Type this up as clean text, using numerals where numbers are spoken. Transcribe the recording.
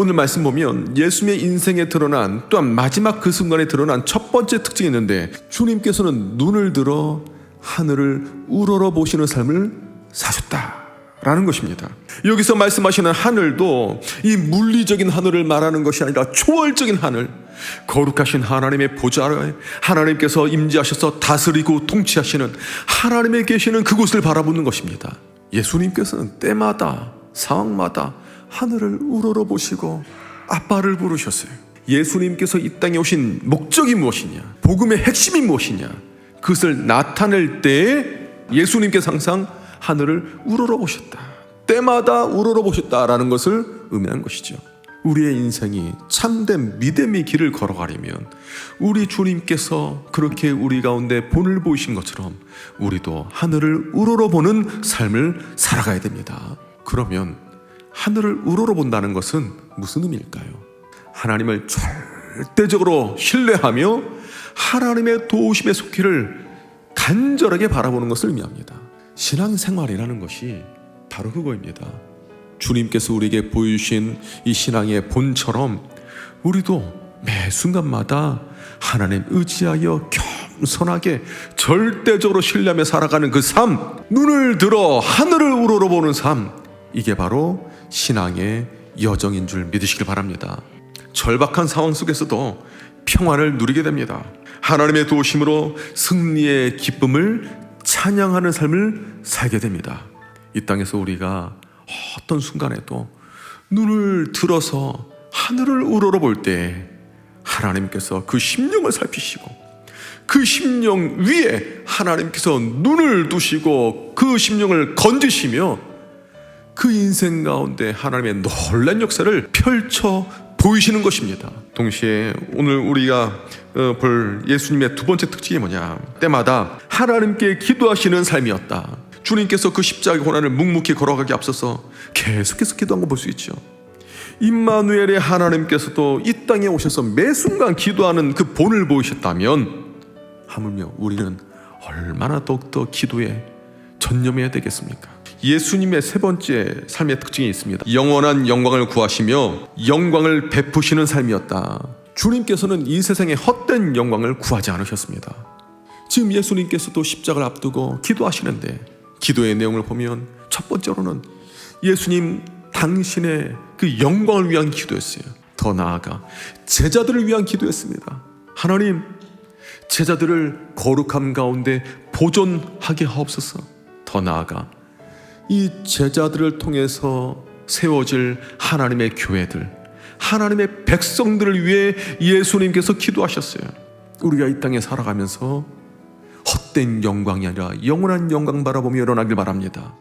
오늘 말씀 보면 예수님의 인생에 드러난, 또한 마지막 그 순간에 드러난 첫 번째 특징이 있는데, 주님께서는 눈을 들어 하늘을 우러러 보시는 삶을 사셨다라는 것입니다. 여기서 말씀하시는 하늘도 이 물리적인 하늘을 말하는 것이 아니라 초월적인 하늘, 거룩하신 하나님의 보좌에 하나님께서 임재하셔서 다스리고 통치하시는 하나님의 계시는 그곳을 바라보는 것입니다. 예수님께서는 때마다 상황마다 하늘을 우러러 보시고 아빠를 부르셨어요. 예수님께서 이 땅에 오신 목적이 무엇이냐, 복음의 핵심이 무엇이냐, 그것을 나타낼 때에 예수님께서 항상 하늘을 우러러 보셨다, 때마다 우러러 보셨다라는 것을 의미하는 것이죠. 우리의 인생이 참된 믿음의 길을 걸어가려면 우리 주님께서 그렇게 우리 가운데 본을 보이신 것처럼 우리도 하늘을 우러러보는 삶을 살아가야 됩니다. 그러면 하늘을 우러러본다는 것은 무슨 의미일까요? 하나님을 절대적으로 신뢰하며 하나님의 도우심의 속기를 간절하게 바라보는 것을 의미합니다. 신앙생활이라는 것이 바로 그거입니다. 주님께서 우리에게 보여주신 이 신앙의 본처럼 우리도 매 순간마다 하나님 의지하여 겸손하게 절대적으로 신뢰하며 살아가는 그 삶, 눈을 들어 하늘을 우러러보는 삶, 이게 바로 신앙의 여정인 줄 믿으시길 바랍니다. 절박한 상황 속에서도 평안을 누리게 됩니다. 하나님의 도우심으로 승리의 기쁨을 찬양하는 삶을 살게 됩니다. 이 땅에서 우리가 어떤 순간에도 눈을 들어서 하늘을 우러러볼 때 하나님께서 그 심령을 살피시고 그 심령 위에 하나님께서 눈을 두시고 그 심령을 건지시며 그 인생 가운데 하나님의 놀란 역사를 펼쳐 보이시는 것입니다. 동시에 오늘 우리가 볼 예수님의 두 번째 특징이 뭐냐, 때마다 하나님께 기도하시는 삶이었다. 주님께서 그 십자가의 고난을 묵묵히 걸어가기 앞서서 계속해서 기도한 거 볼 수 있죠. 임마누엘의 하나님께서도 이 땅에 오셔서 매 순간 기도하는 그 본을 보이셨다면 하물며 우리는 얼마나 더욱더 기도에 전념해야 되겠습니까? 예수님의 세 번째 삶의 특징이 있습니다. 영원한 영광을 구하시며 영광을 베푸시는 삶이었다. 주님께서는 이 세상의 헛된 영광을 구하지 않으셨습니다. 지금 예수님께서도 십자가를 앞두고 기도하시는데 기도의 내용을 보면 첫 번째로는 예수님 당신의 그 영광을 위한 기도였어요. 더 나아가 제자들을 위한 기도였습니다. 하나님, 제자들을 거룩함 가운데 보존하게 하옵소서. 더 나아가 이 제자들을 통해서 세워질 하나님의 교회들, 하나님의 백성들을 위해 예수님께서 기도하셨어요. 우리가 이 땅에 살아가면서 헛된 영광이 아니라 영원한 영광 바라보며 일어나길 바랍니다.